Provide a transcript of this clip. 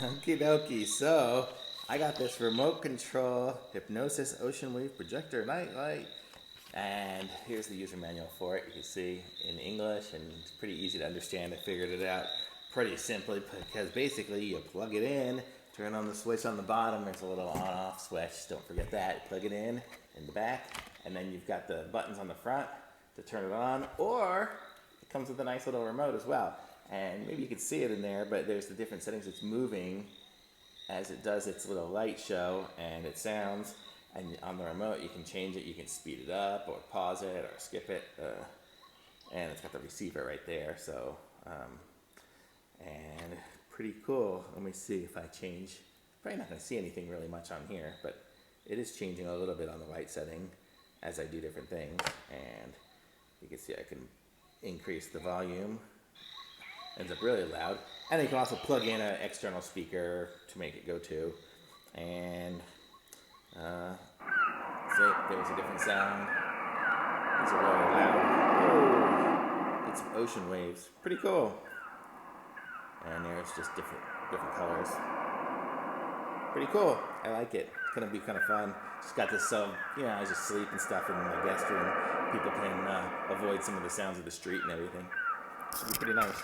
Okie dokie. So, I got this remote control hypnosis ocean wave projector nightlight. And here's the user manual for it. You can see in English, and it's pretty easy to understand. I figured it out pretty simply because basically you plug it in, turn on the switch on the bottom. There's a little on-off switch. Don't forget that. Plug it in the back, and then you've got the buttons on the front to turn it on, or it comes with a nice little remote as well. And maybe you can see it in there, but there's the different settings. It's moving as it does its little light show and it sounds. And on the remote, you can change it. You can speed it up or pause it or skip it. And it's got the receiver right there. So, and pretty cool. Let me see if I change. Probably not going to see anything really much on here, but it is changing a little bit on the light setting as I do different things. And you can see I can increase the volume. Ends up really loud. And you can also plug in an external speaker to make it go to. And so there's a different sound. These are really loud. Oh, get some ocean waves. Pretty cool. And there's just different colors. Pretty cool. I like it. It's gonna be kind of fun. Just got this so I just sleep and stuff in the guest room. People can avoid some of the sounds of the street and everything. It'll be pretty nice.